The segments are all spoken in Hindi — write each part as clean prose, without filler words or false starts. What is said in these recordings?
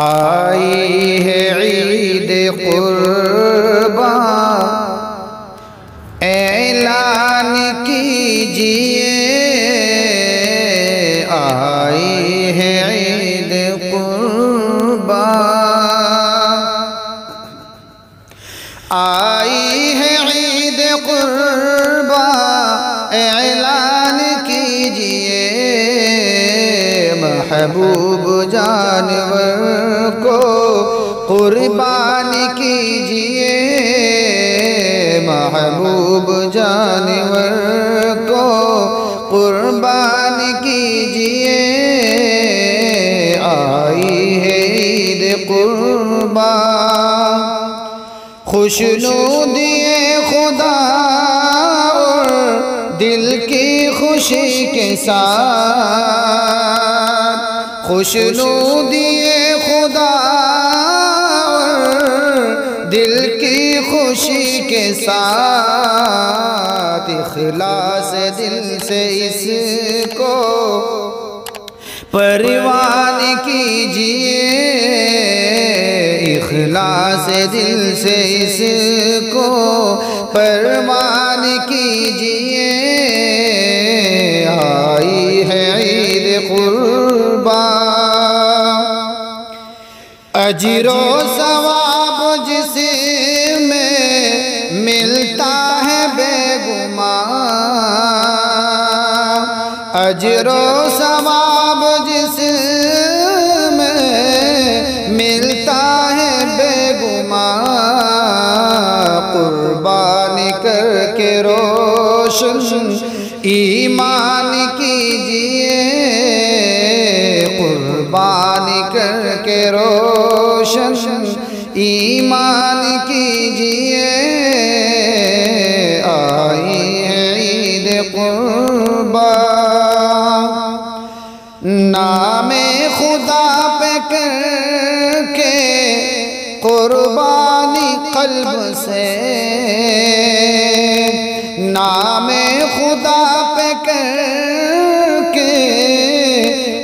आई है ईद कुर्बान, ऐलान कीजिए। आई है ईद कुर्बान, आई है ईद कुर्बान, ऐलान कीजिए। महबूब जानवर को कुर्बान कीजिए। महबूब जानवर को कुर्बान कीजिए। आई है ईद कुर्बान, खुशनुदिए खुदा और दिल की खुशी के साथ। खुशनुदिए खुदा और दिल की खुशी के साथ। इखलास दिल से इसको परवान कीजिए। इखलास दिल से इसको परवान कीजिए। आई है ईद कुर्बान, अजरो सवाब जिसमें मिलता है बेगुमान। अजरो सवाब जिसमें मिलता है बेगुमान। कुर्बान करके रोशन ईमान कीजिए। कुर्बान करके रोशन ईमान कीजिए। आई है ईद कुर्बान, नामे खुदा पे करके कुर्बानी कल्ब से। नामे खुदा पे करके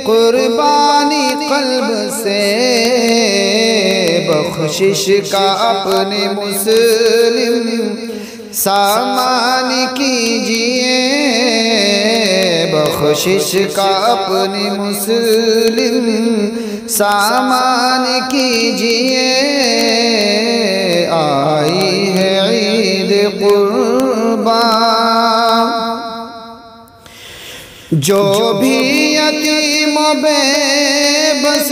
कुर्बानी कल्ब से। बख्शिश का अपने मुस्लिम सामान कीजिए। बख्शिश का अपने मुस्लिम सामान कीजिए। आई है ईद कुर्बान, जो भी यतीम बेबस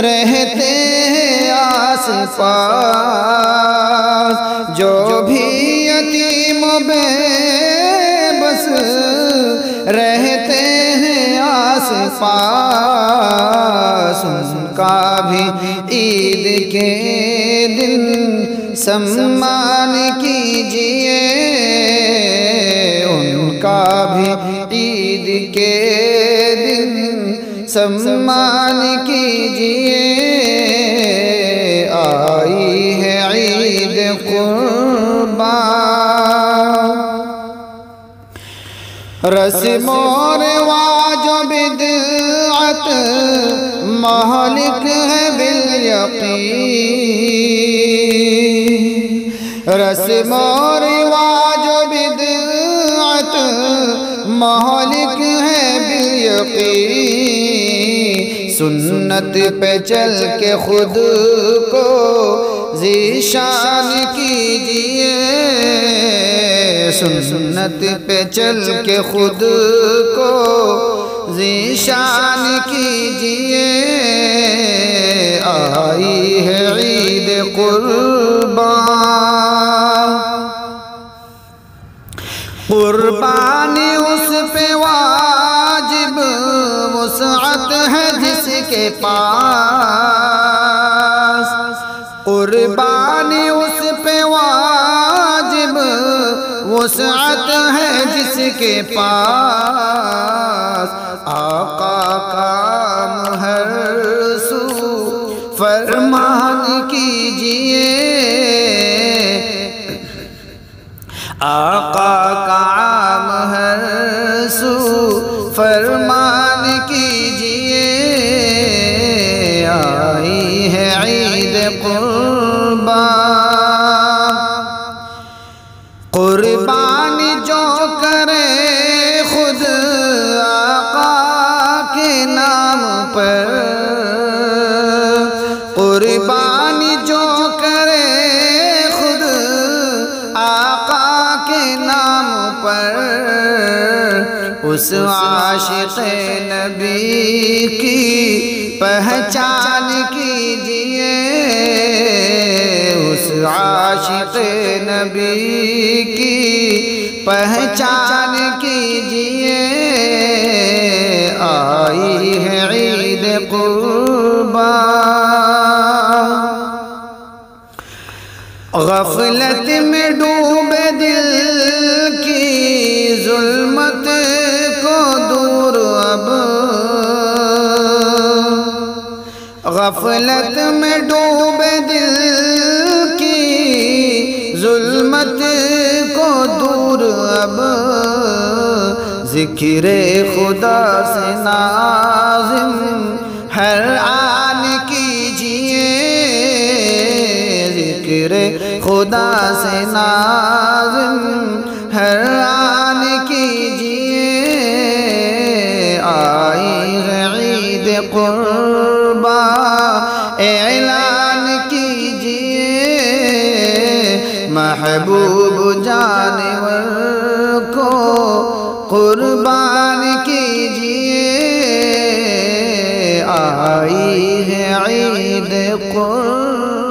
रहते हैं आस पास। जो भी यतीम बेबस रहते हैं आस पास। उनका भी ईद के दिन सम्मान कीजिए। उनका भी ईद के दिन सम्मान कीजिए। आई है ईद कुर्बान, रस्मो रिवाज बिदअत महलिक है बिल यकीन। रस्मो रिवाज बिदअत महलिक है बिल यकीन। सुन्नत पे चल के खुद को ज़ीशान कीजिए। सुन्नत पे चल के खुद को ज़ीशान कीजिए। आई है ईद कुर्बान, कुर्बानी उस पे वाजिब वुसअत है जिसके पास। कुर्बानी उस पे वाजिब वुसअत है जिसके पास। आका काम हर सू फरमान कीजिए। आका का आम हर सू फरमान कीजिए। आई है ईद कुर्बान, कुर्बानी जो करे खुद आका के नाम पर, कुर्बानी जो करे खुद आका के नाम पर, उस आशिक़ नबी की पहचान कीजिए। उस आशिक़ नबी की पहचान कीजिए। आई है ईद कुर्बान। गफलत में डूबे दिल की जुल्मत को दूर अब, गफलत में डूबे दिल की जुल्मत को दूर अब, ज़िक्र खुदा से नाज़िम हर आन कीजिए। ज़िक्र खुदा से नाज़िम हर आन कीजिए। आई है ईद कुर्बा ऐलान कीजिए। महबूब जानवर को कुर्बान कीजिए। आई है ईद कुर्बान।